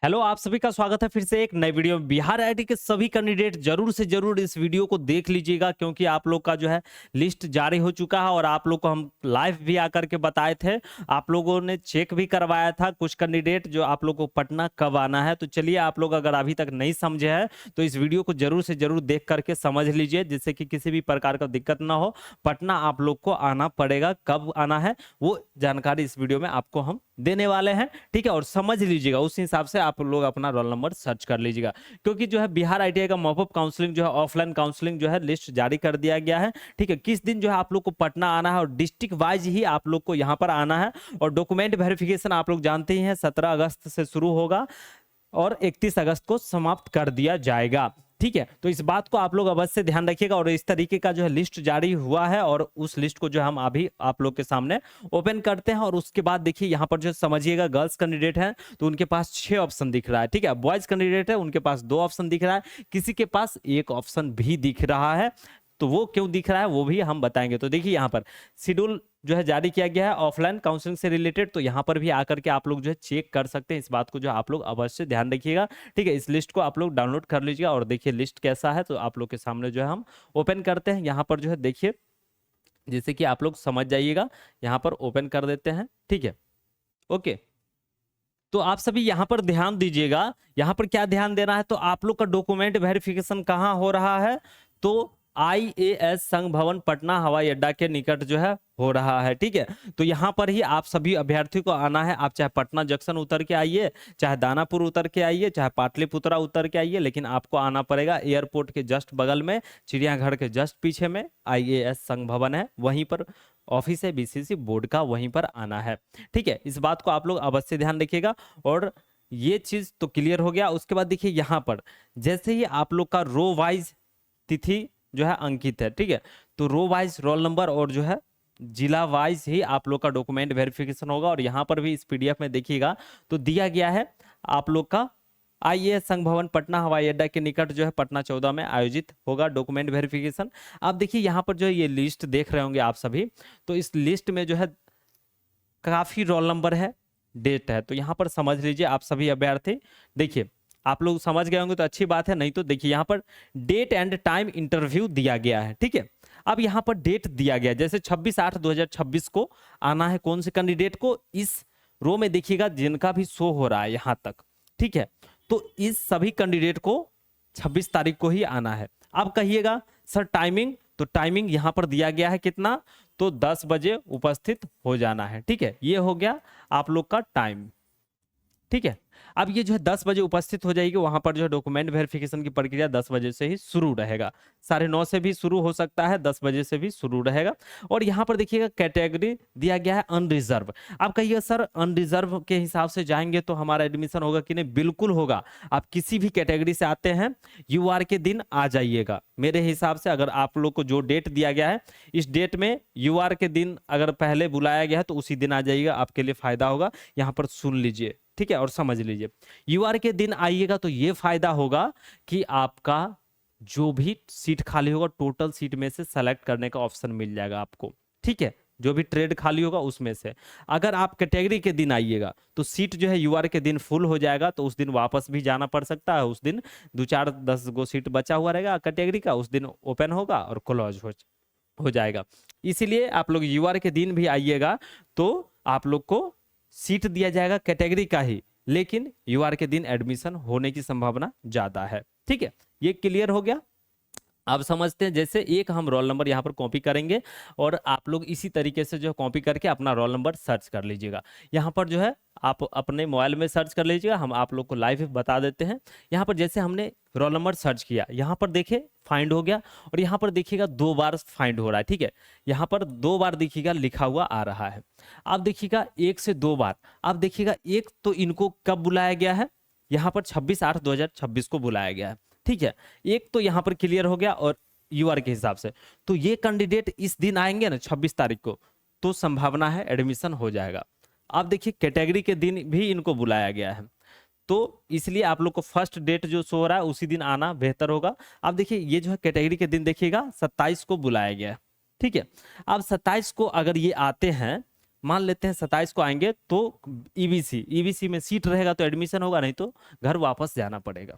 Hello, आप सभी का स्वागत है फिर से एक नई वीडियो में। बिहार आईआईटी के सभी कैंडिडेट जरूर से जरूर इस वीडियो को देख लीजिएगा, क्योंकि आप लोग का जो है लिस्ट जारी हो चुका है और आप लोग को हम लाइव भी आकर के बताए थे। आप लोगों ने चेक भी करवाया था कुछ कैंडिडेट जो आप लोग को पटना कब आना है। तो चलिए, आप लोग अगर अभी तक नहीं समझे हैं तो इस वीडियो को जरूर से जरूर देख करके समझ लीजिए, जिससे कि किसी भी प्रकार का दिक्कत ना हो। पटना आप लोग को आना पड़ेगा, कब आना है वो जानकारी इस वीडियो में आपको हम देने वाले हैं। ठीक है, और समझ लीजिएगा, उस हिसाब से आप लोग अपना रोल नंबर सर्च कर लीजिएगा। क्योंकि जो है बिहार आईटीआई का मॉपअप काउंसलिंग जो है ऑफलाइन काउंसलिंग जो है लिस्ट जारी कर दिया गया है। ठीक है, किस दिन जो है आप लोग को पटना आना है और डिस्ट्रिक्ट वाइज ही आप लोग को यहाँ पर आना है। और डॉक्यूमेंट वेरिफिकेशन आप लोग जानते ही हैं 17 अगस्त से शुरू होगा और 31 अगस्त को समाप्त कर दिया जाएगा। ठीक है, तो इस बात को आप लोग अवश्य ध्यान रखिएगा। और इस तरीके का जो है लिस्ट जारी हुआ है और उस लिस्ट को जो हम अभी आप लोग के सामने ओपन करते हैं। और उसके बाद देखिए यहाँ पर जो समझिएगा, गर्ल्स कैंडिडेट हैं तो उनके पास 6 ऑप्शन दिख रहा है। ठीक है, बॉयज कैंडिडेट है उनके पास 2 ऑप्शन दिख रहा है, किसी के पास 1 ऑप्शन भी दिख रहा है। तो वो क्यों दिख रहा है वो भी हम बताएंगे। तो देखिए यहाँ पर शेड्यूल जो है जारी किया गया है ऑफलाइन काउंसलिंग से रिलेटेड, तो यहाँ पर भी आकर के आप लोग जो है चेक कर सकते हैं। इस बात को जो आप लोग अवश्य ध्यान रखिएगा। ठीक है, इस लिस्ट को आप लोग डाउनलोड कर लीजिएगा और देखिए लिस्ट कैसा है। तो आप लोग के सामने जो है हम ओपन करते हैं। यहाँ पर जो है देखिए, जैसे कि आप लोग समझ जाइएगा, यहाँ पर ओपन कर देते हैं। ठीक है, ओके। तो आप सभी यहाँ पर ध्यान दीजिएगा, यहाँ पर क्या ध्यान देना है, तो आप लोग का डॉक्यूमेंट वेरिफिकेशन कहाँ हो रहा है, तो आईएएस संघ भवन पटना हवाई अड्डा के निकट जो है हो रहा है। ठीक है, तो यहाँ पर ही आप सभी अभ्यर्थियों को आना है। आप चाहे पटना जंक्शन उतर के आइए, चाहे दानापुर उतर के आइए, चाहे पाटलिपुत्रा उतर के आइए, लेकिन आपको आना पड़ेगा एयरपोर्ट के जस्ट बगल में, चिड़ियाघर के जस्ट पीछे में आईएएस संघ भवन है, वहीं पर ऑफिस है बीसीसी बोर्ड का, वहीं पर आना है। ठीक है, इस बात को आप लोग अवश्य ध्यान रखिएगा। और ये चीज तो क्लियर हो गया। उसके बाद देखिए यहाँ पर जैसे ही आप लोग का रो वाइज तिथि जो है अंकित है। ठीक है, तो रो वाइज रोल नंबर और जो है जिला वाइज ही आप लोग का डॉक्यूमेंट वेरिफिकेशन होगा। और यहाँ पर भी इस पीडीएफ में देखिएगा तो दिया गया है आप लोग का आईएएस संघ भवन पटना हवाई अड्डा के निकट जो है पटना 14 में आयोजित होगा डॉक्यूमेंट वेरिफिकेशन। आप देखिए यहाँ पर जो है ये लिस्ट देख रहे होंगे आप सभी, तो इस लिस्ट में जो है काफी रोल नंबर है, डेट है। तो यहाँ पर समझ लीजिए आप सभी अभ्यर्थी, देखिए आप लोग समझ गए होंगे तो अच्छी बात है, नहीं तो देखिए यहाँ पर डेट एंड टाइम इंटरव्यू दिया गया है। ठीक है, अब यहाँ पर डेट दिया गया जैसे 26/8/2026 को आना है कौन से कैंडिडेट को, इस रो में देखिएगा जिनका भी शो हो रहा है यहाँ तक। ठीक है, तो इस सभी कैंडिडेट को 26 तारीख को ही आना है। अब कहिएगा सर टाइमिंग, तो टाइमिंग यहाँ पर दिया गया है कितना, तो 10 बजे उपस्थित हो जाना है। ठीक है, ये हो गया आप लोग का टाइम। ठीक है, अब ये जो है 10 बजे उपस्थित हो जाएगी, वहां पर जो है डॉक्यूमेंट वेरिफिकेशन की प्रक्रिया 10 बजे से ही शुरू रहेगा। 9:30 से भी शुरू हो सकता है, 10 बजे से भी शुरू रहेगा। और यहाँ पर देखिएगा कैटेगरी दिया गया है अनरिजर्व। आप कहिए सर अनरिजर्व के हिसाब से जाएंगे तो हमारा एडमिशन होगा कि नहीं, बिल्कुल होगा। आप किसी भी कैटेगरी से आते हैं यूआर के दिन आ जाइएगा। मेरे हिसाब से अगर आप लोग को जो डेट दिया गया है इस डेट में यूआर के दिन अगर पहले बुलाया गया है तो उसी दिन आ जाइएगा, आपके लिए फायदा होगा। यहाँ पर सुन लीजिए, ठीक है, और समझ लीजिए। यूआर के दिन आइएगा तो ये फायदा होगा कि आपका जो भी सीट खाली होगा टोटल सीट में से सेलेक्ट करने का ऑप्शन मिल जाएगा आपको। ठीक है, जो भी ट्रेड खाली होगा उसमें से। अगर आप कैटेगरी के दिन आइएगा तो सीट जो है यूआर के दिन फुल हो जाएगा, तो उस दिन वापस भी जाना पड़ सकता है। उस दिन 2-4-10 गो सीट बचा हुआ रहेगा कैटेगरी का, उस दिन ओपन होगा और क्लोज हो जाएगा। इसीलिए आप लोग यूआर के दिन भी आइएगा तो आप लोग को सीट दिया जाएगा कैटेगरी का ही, लेकिन यूआर के दिन एडमिशन होने की संभावना ज्यादा है। ठीक है, ये क्लियर हो गया। अब समझते हैं, जैसे एक हम रोल नंबर यहाँ पर कॉपी करेंगे और आप लोग इसी तरीके से जो कॉपी करके अपना रोल नंबर सर्च कर लीजिएगा। यहाँ पर जो है आप अपने मोबाइल में सर्च कर लीजिएगा, हम आप लोग को लाइव बता देते हैं। यहाँ पर जैसे हमने रोल नंबर सर्च किया, यहाँ पर देखिए फाइंड हो गया और यहाँ पर देखिएगा 2 बार फाइंड हो रहा है। ठीक है, यहाँ पर 2 बार देखिएगा लिखा हुआ आ रहा है। आप देखिएगा 1 से 2 बार, आप देखिएगा एक तो इनको कब बुलाया गया है, यहाँ पर 26/8/2026 को बुलाया गया है। ठीक है, एक तो यहाँ पर क्लियर हो गया। और यूआर के हिसाब से तो ये कैंडिडेट इस दिन आएंगे ना 26 तारीख को, तो संभावना है एडमिशन हो जाएगा। आप देखिए कैटेगरी के दिन भी इनको बुलाया गया है, तो इसलिए आप लोग को फर्स्ट डेट जो शो हो रहा है उसी दिन आना बेहतर होगा। आप देखिए ये जो है कैटेगरी के दिन देखिएगा 27 को बुलाया गया है। ठीक है, अब 27 को अगर ये आते हैं, मान लेते हैं 27 को आएंगे तो ईबीसी में सीट रहेगा तो एडमिशन होगा, नहीं तो घर वापस जाना पड़ेगा।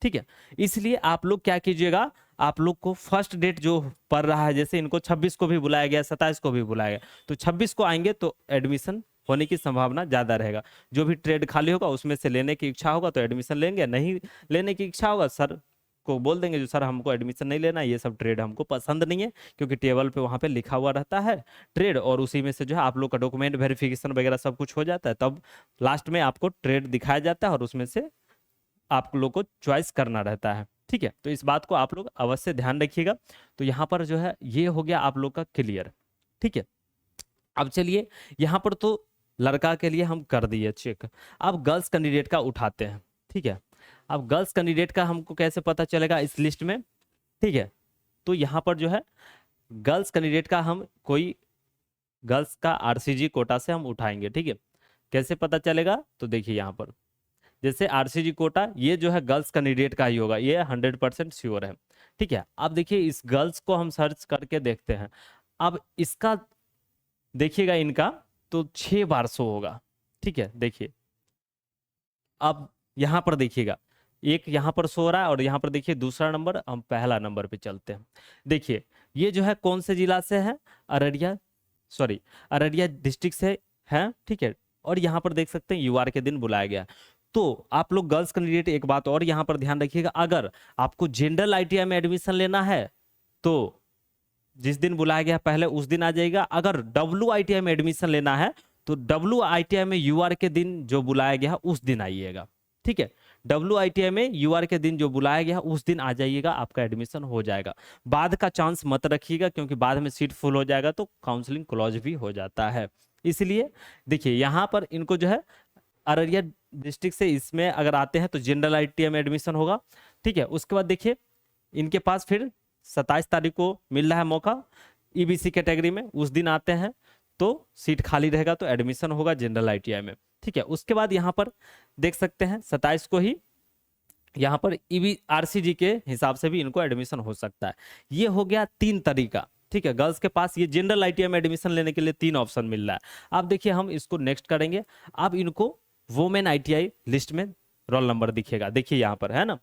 ठीक है, इसलिए आप लोग क्या कीजिएगा, आप लोग को फर्स्ट डेट जो पड़ रहा है, जैसे इनको 26 को भी बुलाया गया, 27 को भी बुलाया गया, तो 26 को आएंगे तो एडमिशन होने की संभावना ज्यादा रहेगा। जो भी ट्रेड खाली होगा उसमें से लेने की इच्छा होगा तो एडमिशन लेंगे, नहीं लेने की इच्छा होगा सर को बोल देंगे जो सर हमको एडमिशन नहीं लेना, ये सब ट्रेड हमको पसंद नहीं है, क्योंकि टेबल पे वहाँ पे लिखा हुआ रहता है ट्रेड, और उसी में से जो है आप लोग का डॉक्यूमेंट वेरिफिकेशन वगैरह सब कुछ हो जाता है, तब लास्ट में आपको ट्रेड दिखाया जाता है और उसमें से आप लोग को चॉइस करना रहता है। ठीक है, तो इस बात को आप लोग अवश्य ध्यान रखिएगा। तो यहाँ पर जो है ये हो गया आप लोग का क्लियर। ठीक है, अब चलिए यहाँ पर तो लड़का के लिए हम कर दिए चेक, अब गर्ल्स कैंडिडेट का उठाते हैं। ठीक है, अब गर्ल्स कैंडिडेट का हमको कैसे पता चलेगा इस लिस्ट में। ठीक है, तो यहाँ पर जो है गर्ल्स कैंडिडेट का हम कोई गर्ल्स का आरसीजी कोटा से हम उठाएंगे। ठीक है, कैसे पता चलेगा, तो देखिए यहाँ पर जैसे आरसीजी कोटा ये जो है गर्ल्स कैंडिडेट का ही होगा, ये 100% श्योर है। ठीक है, अब देखिए इस गर्ल्स को हम सर्च करके देखते हैं। अब इसका देखिएगा इनका तो 6 बार शो होगा। ठीक है, देखिए अब यहाँ पर देखिएगा एक यहाँ पर शो रहा है और यहाँ पर देखिए दूसरा नंबर, हम पहला नंबर पे चलते हैं। देखिए ये जो है कौन से जिला से है, अररिया डिस्ट्रिक्ट से है। ठीक है, और यहाँ पर देख सकते हैं यूआर के दिन बुलाया गया। तो आप लोग गर्ल्स कैंडिडेट एक बात और यहाँ पर ध्यान रखिएगा, अगर आपको जनरल आईटीआई में एडमिशन लेना है तो जिस दिन बुलाया गया पहले उस दिन आ जाएगा। अगर WITI में एडमिशन लेना है तो WITI में यूआर के दिन जो बुलाया गया उस दिन आइएगा। ठीक है, WITI में यूआर के दिन जो बुलाया गया उस दिन आ जाइएगा, आपका एडमिशन हो जाएगा। बाद का चांस मत रखिएगा, क्योंकि बाद में सीट फुल हो जाएगा तो काउंसलिंग क्लॉज भी हो जाता है। इसलिए देखिए यहाँ पर इनको जो है अररिया डिस्ट्रिक्ट से इसमें अगर आते हैं तो जनरल आईटीआई में एडमिशन होगा। ठीक है, उसके बाद देखिए इनके पास फिर 27 तारीख को मिल रहा है मौका ईबीसी कैटेगरी में, उस दिन आते हैं तो सीट खाली रहेगा तो एडमिशन होगा जनरल आईटीआई में। ठीक है, उसके बाद यहाँ पर देख सकते हैं 27 को ही यहाँ पर आरसीजी के हिसाब से भी इनको एडमिशन हो सकता है। ये हो गया 3 तरीका। ठीक है, गर्ल्स के पास ये जनरल आईटीआई में एडमिशन लेने के लिए 3 ऑप्शन मिल रहा है। अब देखिए हम इसको नेक्स्ट करेंगे। अब इनको वुमेन आईटीआई लिस्ट में रोल नंबर दिखेगा, देखिए यहाँ पर है ना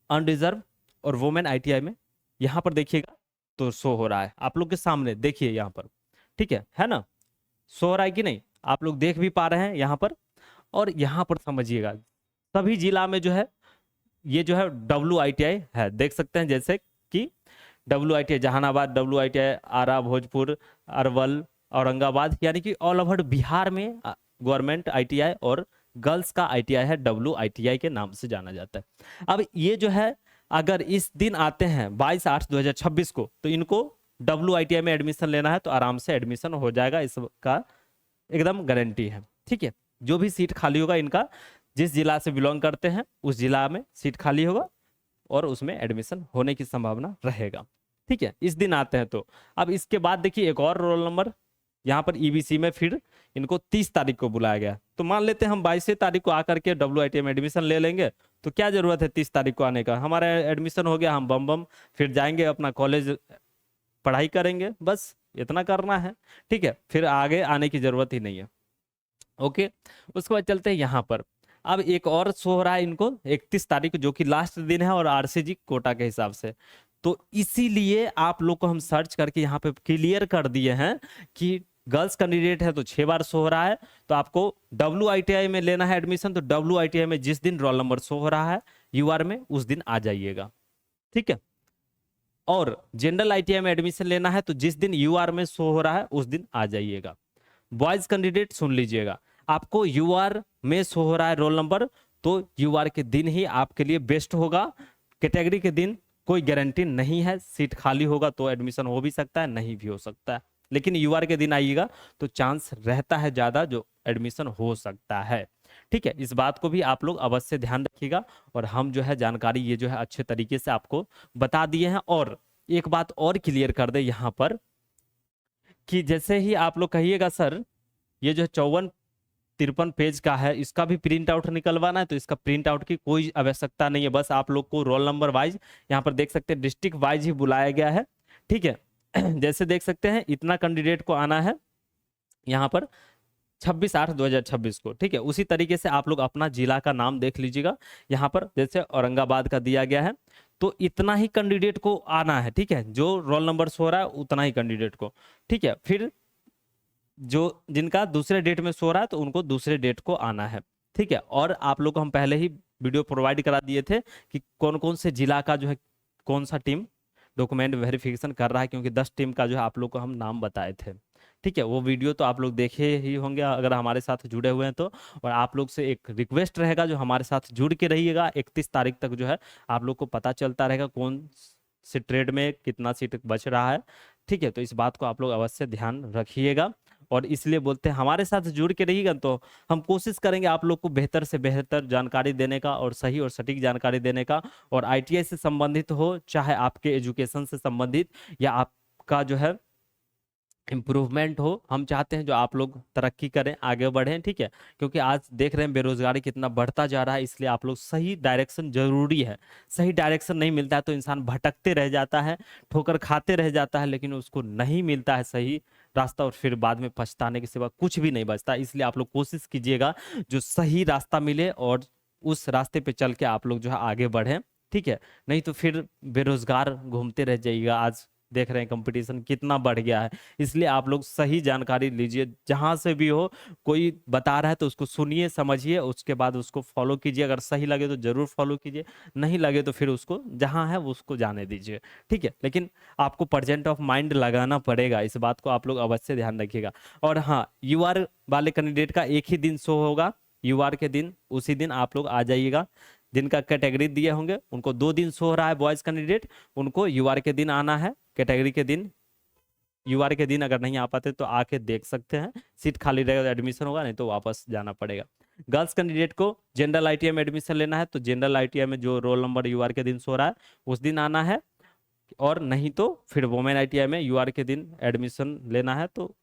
अनरिजर्व और वुमेन आईटीआई में यहाँ पर देखिएगा तो शो हो रहा है आप लोग के सामने, देखिए यहाँ पर। ठीक है ना, शो हो रहा है कि नहीं, आप लोग देख भी पा रहे हैं यहाँ पर। और यहाँ पर समझिएगा सभी जिला में जो है ये जो है WITI है, देख सकते हैं जैसे कि WITI जहानाबाद, WITI आरा, भोजपुर, अरवल, औरंगाबाद, यानी कि ऑल ओवर बिहार में गवर्नमेंट ITI और गर्ल्स का ITI है, WITI के नाम से जाना जाता है। अब ये जो है अगर इस दिन आते हैं 22/8/2026 को तो इनको WITI में एडमिशन लेना है तो आराम से एडमिशन हो जाएगा, इसका एकदम गारंटी है। ठीक है, जो भी सीट खाली होगा इनका जिस जिला से बिलोंग करते हैं उस जिला में सीट खाली होगा और उसमें एडमिशन होने की संभावना रहेगा। ठीक है, इस दिन आते हैं तो। अब इसके बाद देखिए एक और रोल नंबर यहाँ पर ईबीसी में फिर इनको 30 तारीख को बुलाया गया, तो मान लेते हैं हम 22 तारीख को आकर के WITI में एडमिशन ले लेंगे, तो क्या जरूरत है 30 तारीख को आने का, हमारा एडमिशन हो गया, हम बम फिर जाएंगे अपना कॉलेज पढ़ाई करेंगे, बस इतना करना है। ठीक है, फिर आगे आने की जरूरत ही नहीं है। ओके, उसके बाद चलते हैं यहाँ पर। अब एक और शो हो रहा है इनको 31 तारीख जो कि लास्ट दिन है और आरसीजी कोटा के हिसाब से, तो इसीलिए आप लोग को हम सर्च करके यहाँ पे क्लियर कर दिए हैं कि गर्ल्स कैंडिडेट है तो 6 बार शो हो रहा है, तो आपको WITI में लेना है एडमिशन तो WITI में जिस दिन रोल नंबर शो हो रहा है यूआर में उस दिन आ जाइएगा। ठीक है, और जनरल ITI में एडमिशन लेना है तो जिस दिन यूआर में शो हो रहा है उस दिन आ जाइएगा। बॉयज कैंडिडेट सुन लीजिएगा, आपको यूआर में शो हो रहा है रोल नंबर तो यूआर के दिन ही आपके लिए बेस्ट होगा। कैटेगरी के दिन कोई गारंटी नहीं है, सीट खाली होगा तो एडमिशन हो भी सकता है, नहीं भी हो सकता है, लेकिन यूआर के दिन आइएगा तो चांस रहता है ज्यादा जो एडमिशन हो सकता है। ठीक है, इस बात को भी आप लोग अवश्य ध्यान रखिएगा। और हम जो है जानकारी ये जो है अच्छे तरीके से आपको बता दिए हैं। और एक बात और क्लियर कर दे यहाँ पर कि जैसे ही आप लोग कहिएगा सर ये जो 54-53 पेज का है इसका भी प्रिंट आउट निकलवाना है, तो इसका प्रिंट आउट की कोई आवश्यकता नहीं है, बस आप लोग को रोल नंबर वाइज यहाँ पर देख सकते हैं डिस्ट्रिक्ट वाइज ही बुलाया गया है। ठीक है, जैसे देख सकते हैं इतना कैंडिडेट को आना है यहाँ पर 26/8/2026 को, ठीक है। उसी तरीके से आप लोग अपना जिला का नाम देख लीजिएगा। यहाँ पर जैसे औरंगाबाद का दिया गया है, तो इतना ही कैंडिडेट को आना है, ठीक है। जो रोल नंबर शो हो रहा है उतना ही कैंडिडेट को, ठीक है। फिर जो जिनका दूसरे डेट में सो रहा है तो उनको दूसरे डेट को आना है, ठीक है। और आप लोग को हम पहले ही वीडियो प्रोवाइड करा दिए थे कि कौन कौन से जिला का जो है कौन सा टीम डॉक्यूमेंट वेरिफिकेशन कर रहा है, क्योंकि 10 टीम का जो है आप लोग को हम नाम बताए थे, ठीक है। वो वीडियो तो आप लोग देखे ही होंगे अगर हमारे साथ जुड़े हुए हैं तो। और आप लोग से एक रिक्वेस्ट रहेगा, जो हमारे साथ जुड़ के रहिएगा, 31 तारीख तक जो है आप लोग को पता चलता रहेगा कौन से ट्रेड में कितना सीट बच रहा है, ठीक है। तो इस बात को आप लोग अवश्य ध्यान रखिएगा। और इसलिए बोलते हैं हमारे साथ जुड़ के रहिएगा तो हम कोशिश करेंगे आप लोग को बेहतर से बेहतर जानकारी देने का और सही और सटीक जानकारी देने का। और आईटीआई से संबंधित हो, चाहे आपके एजुकेशन से संबंधित या आपका जो है इम्प्रूवमेंट हो, हम चाहते हैं जो आप लोग तरक्की करें, आगे बढ़ें, ठीक है। क्योंकि आज देख रहे हैं बेरोजगारी कितना बढ़ता जा रहा है, इसलिए आप लोग सही डायरेक्शन जरूरी है। सही डायरेक्शन नहीं मिलता है तो इंसान भटकते रह जाता है, ठोकर खाते रह जाता है, लेकिन उसको नहीं मिलता है सही रास्ता, और फिर बाद में पछताने के सिवा कुछ भी नहीं बचता। इसलिए आप लोग कोशिश कीजिएगा जो सही रास्ता मिले और उस रास्ते पे चल के आप लोग जो है आगे बढ़ें, ठीक है। नहीं तो फिर बेरोजगार घूमते रह जाइएगा। आज देख रहे हैं कंपटीशन कितना बढ़ गया है, इसलिए आप लोग सही जानकारी लीजिए जहां से भी हो। कोई बता रहा है तो उसको सुनिए, समझिए, उसके बाद उसको फॉलो कीजिए। अगर सही लगे तो जरूर फॉलो कीजिए, नहीं लगे तो फिर उसको जहां है वो उसको जाने दीजिए, ठीक है। लेकिन आपको प्रेजेंट ऑफ माइंड लगाना पड़ेगा, इस बात को आप लोग अवश्य ध्यान रखिएगा। और हाँ, यूआर वाले कैंडिडेट का एक ही दिन शो होगा, यूआर के दिन, उसी दिन आप लोग आ जाइएगा। जिनका कैटेगरी दिए होंगे उनको 2 दिन शो हो रहा है बॉयज कैंडिडेट, उनको यूआर के दिन आना है, कैटेगरी के दिन। यूआर के दिन अगर नहीं आ पाते तो आके देख सकते हैं, सीट खाली रहेगा तो एडमिशन होगा, नहीं तो वापस जाना पड़ेगा। गर्ल्स कैंडिडेट को जनरल आईटीआई में एडमिशन लेना है तो जनरल आईटीआई में जो रोल नंबर यूआर के दिन सो रहा है उस दिन आना है। और नहीं तो फिर वोमेन आईटीआई में यूआर के दिन एडमिशन लेना है तो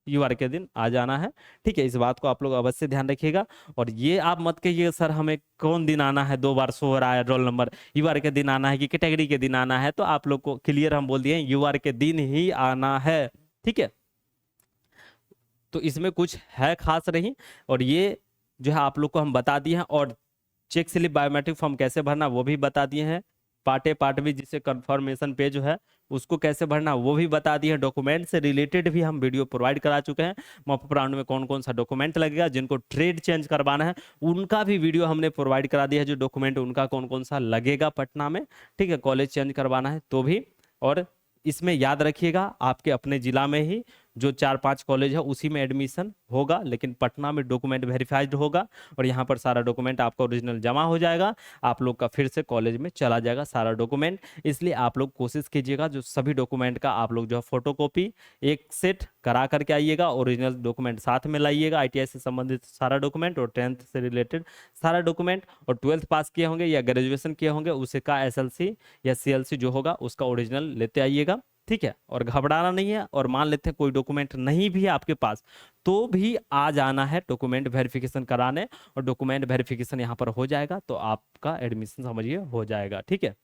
यूआर के दिन आ जाना है, ठीक है। इस बात को आप लोग अवश्य ध्यान रखिएगा। और ये आप मत कहिए सर हमें कौन दिन आना है, 2 बार शो हो रहा है रोल नंबर, यूआर के दिन आना है कि कैटेगरी के दिन आना है। तो आप लोग को क्लियर हम बोल दिए यूआर के दिन ही आना है, ठीक है। तो इसमें कुछ है खास नहीं। और ये जो है आप लोग को हम बता दिए हैं। और चेक स्लिप बायोमेट्रिक फॉर्म कैसे भरना वो भी बता दिए हैं। पार्ट ए पार्ट बी जिसे कंफर्मेशन पेज है उसको कैसे भरना वो भी बता दिए हैं। डॉक्यूमेंट से रिलेटेड भी हम वीडियो प्रोवाइड करा चुके हैं। मॉपअप राउंड में कौन कौन सा डॉक्यूमेंट लगेगा, जिनको ट्रेड चेंज करवाना है उनका भी वीडियो हमने प्रोवाइड करा दिया है, जो डॉक्यूमेंट उनका कौन कौन सा लगेगा पटना में, ठीक है। कॉलेज चेंज करवाना है तो भी। और इसमें याद रखिएगा आपके अपने जिला में ही जो 4-5 कॉलेज है उसी में एडमिशन होगा, लेकिन पटना में डॉक्यूमेंट वेरीफाइड होगा और यहाँ पर सारा डॉक्यूमेंट आपका ओरिजिनल जमा हो जाएगा, आप लोग का फिर से कॉलेज में चला जाएगा सारा डॉक्यूमेंट। इसलिए आप लोग कोशिश कीजिएगा जो सभी डॉक्यूमेंट का आप लोग जो है फोटोकॉपी एक सेट करा करके आइएगा, ओरिजिनल डॉक्यूमेंट साथ में लाइएगा, आईटीआई से संबंधित सारा डॉक्यूमेंट और 10th से रिलेटेड सारा डॉक्यूमेंट। और 12th पास किए होंगे या ग्रेजुएशन किए होंगे उसे का एसएलसी या सीएलसी जो होगा उसका ओरिजिनल लेते आइएगा, ठीक है। और घबराना नहीं है। और मान लेते हैं कोई डॉक्यूमेंट नहीं भी है आपके पास तो भी आ जाना है डॉक्यूमेंट वेरिफिकेशन कराने, और डॉक्यूमेंट वेरिफिकेशन यहाँ पर हो जाएगा तो आपका एडमिशन समझिए हो जाएगा, ठीक है।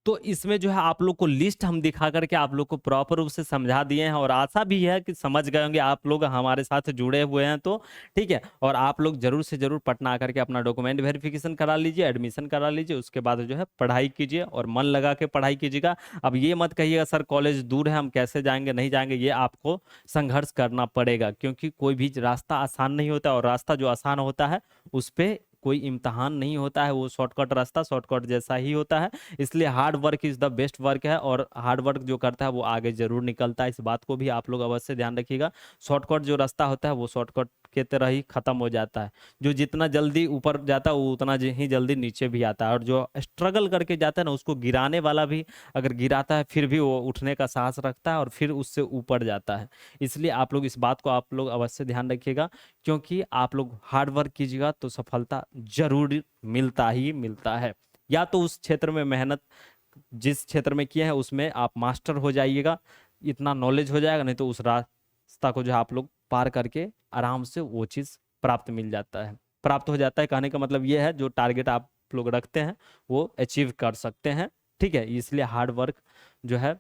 तो इसमें जो है आप लोग को लिस्ट हम दिखा करके आप लोग को प्रॉपर रूप से समझा दिए हैं, और आशा भी है कि समझ गए होंगे आप लोग हमारे साथ जुड़े हुए हैं तो, ठीक है। और आप लोग जरूर से जरूर पटना आकर के अपना डॉक्यूमेंट वेरिफिकेशन करा लीजिए, एडमिशन करा लीजिए, उसके बाद जो है पढ़ाई कीजिए और मन लगा के पढ़ाई कीजिएगा। अब ये मत कहिएगा सर कॉलेज दूर है हम कैसे जाएंगे, नहीं जाएंगे, ये आपको संघर्ष करना पड़ेगा, क्योंकि कोई भी रास्ता आसान नहीं होता। और रास्ता जो आसान होता है उस पर कोई इम्तहान नहीं होता है, वो शॉर्टकट रास्ता शॉर्टकट जैसा ही होता है। इसलिए hard work is the best work है, और हार्ड वर्क जो करता है वो आगे जरूर निकलता है। इस बात को भी आप लोग अवश्य ध्यान रखिएगा। शॉर्टकट जो रास्ता होता है वो शॉर्टकट के तरह ही खत्म हो जाता है। जो जितना जल्दी ऊपर जाता है वो उतना ही जल्दी नीचे भी आता है, और जो स्ट्रगल करके जाता है ना उसको गिराने वाला भी अगर गिराता है फिर भी वो उठने का साहस रखता है और फिर उससे ऊपर जाता है। इसलिए आप लोग इस बात को आप लोग अवश्य ध्यान रखिएगा, क्योंकि आप लोग हार्ड वर्क कीजिएगा तो सफलता जरूर मिलता ही मिलता है। या तो उस क्षेत्र में मेहनत जिस क्षेत्र में किए हैं उसमें आप मास्टर हो जाइएगा, इतना नॉलेज हो जाएगा, नहीं तो उस रास्ता को जो आप लोग पार करके आराम से वो चीज़ प्राप्त मिल जाता है, प्राप्त हो जाता है। कहने का मतलब ये है जो टारगेट आप लोग रखते हैं वो अचीव कर सकते हैं, ठीक है। इसलिए हार्ड वर्क जो है,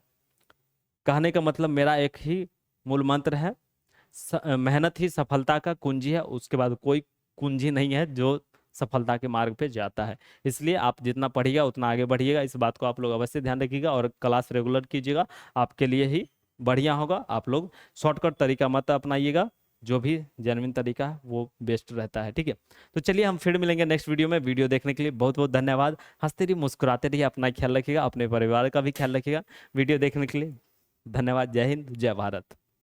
कहने का मतलब मेरा एक ही मूल मंत्र है, मेहनत ही सफलता का कुंजी है, उसके बाद कोई कुंजी नहीं है जो सफलता के मार्ग पे जाता है। इसलिए आप जितना पढ़िएगा उतना आगे बढ़िएगा, इस बात को आप लोग अवश्य ध्यान रखिएगा और क्लास रेगुलर कीजिएगा, आपके लिए ही बढ़िया होगा। आप लोग शॉर्टकट तरीका मत अपनाइएगा, जो भी जेन्युइन तरीका है वो बेस्ट रहता है। ठीक है, तो चलिए हम फिर मिलेंगे नेक्स्ट वीडियो में। वीडियो देखने के लिए बहुत बहुत धन्यवाद। हंसते रहिए, मुस्कुराते रहिए, अपना ख्याल रखिएगा, अपने परिवार का भी ख्याल रखिएगा। वीडियो देखने के लिए धन्यवाद। जय हिंद, जय भारत।